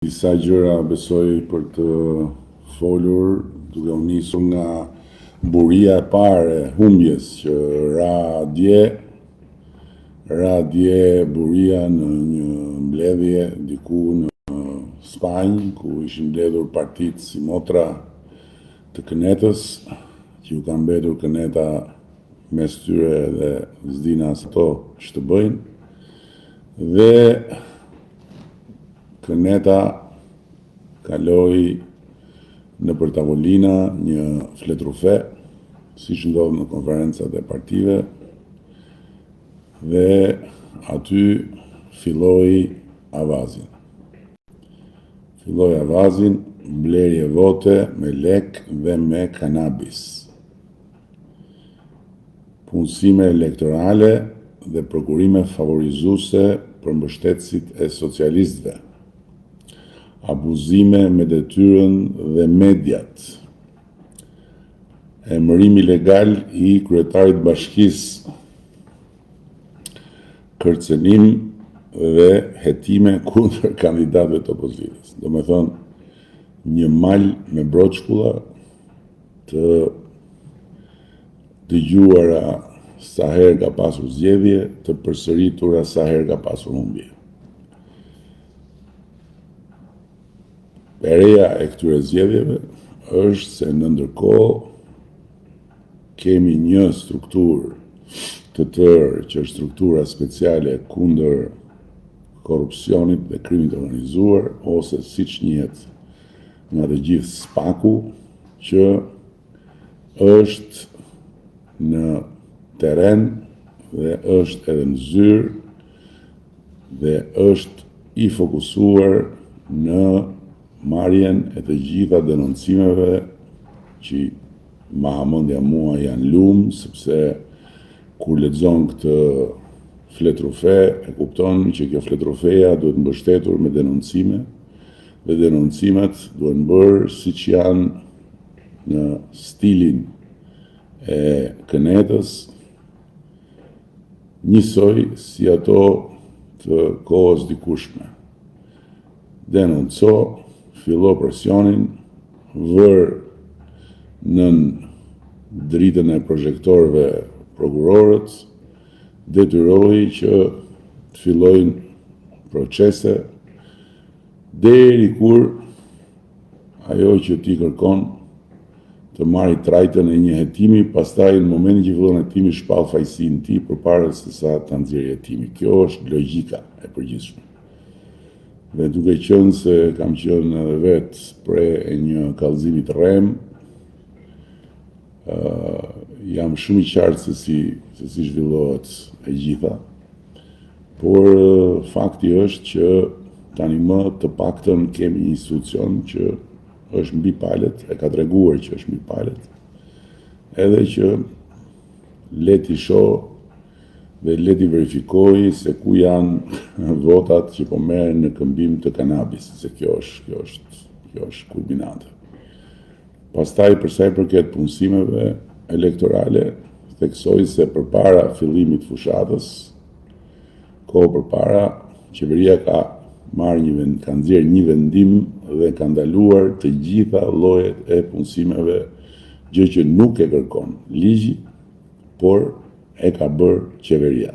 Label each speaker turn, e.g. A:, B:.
A: Disa gjëra besoj për të folur, duke u nisur nga buria e parë e humbjes që ra dje buria në një mbledhje diku në Spanjë, ku ishin mbledhur partitë si motra të Kënetës, që ju ka mbetur Këneta mes tyre dhe s'dina as ato që të bëjnë, dhe Këneta kaloi në për tavolina një fletrufe, siç ndodh në konferencat e partive, dhe aty filloi avazin. Filloi avazin, blerje vote me lek dhe me kanabis, punësime elektorale dhe prokurime favorizuese për mbështetësit e socialistëve, abuzime me detyrën dhe mediat, emërim ilegal i kryetarit bashkisë, kërcenim dhe hetime kundër kandidatëve të opozitës. Do me thonë, një mal me broçkulla të dëgjuara sa herë ka pasur zgjedhje, të përsëritura sa herë ka pasur humbje. Pereja e këtyre zgjedhjeve është se në ndërkohë kemi një strukturë të tërë që është struktura speciale kundër korrupsionit dhe krimit organizuar, ose siç njihet nga të gjithë SPAK-u, që është në terren dhe është edhe në zyrë dhe është i fokusuar në marrjen e të gjitha denoncimeve që mahamendja mua janë lumë, sepse kur lexon këtë fletrufe e kupton që kjo fletrufeja duhet mbështetur me denoncime, dhe denoncimet duhen bërë siç janë në stilin e Kënetës, njësoj si ato të kohës dikushme. Denonco, fillo presionin, vër nën dritën e projektorëve prokurorët, detyroi që të fillojnë procese deri kur ajo që ti kërkon të marrë trajtën e një hetimi, pastaj në momentin që fillon hetimi shpall fajësinë ti përpara se sa ta nxjerrë hetimi. Kjo është logjika e përgjithshme. Dhe duke qenë se kam qenë edhe vetë pre e një kallëzimi të rrem, jam shumë i qartë se si zhvillohet e gjitha, por fakti është që tani më të paktën kemi një institucion që është mbi palet, e ka treguar që është mbi palet, edhe që leti shoh dhe leti verifikoj se ku janë votat që po merren në këmbim të kanabis, se kjo është kulminante. Pastaj, për sa i përket punësimeve elektorale, theksoj se përpara fillimit fushatës, kohë përpara, qeveria ka nxjerrë një vendim dhe ka ndaluar të gjitha llojet e punësimeve, gjë që nuk e kërkon ligji, por e ka bërë qeveria.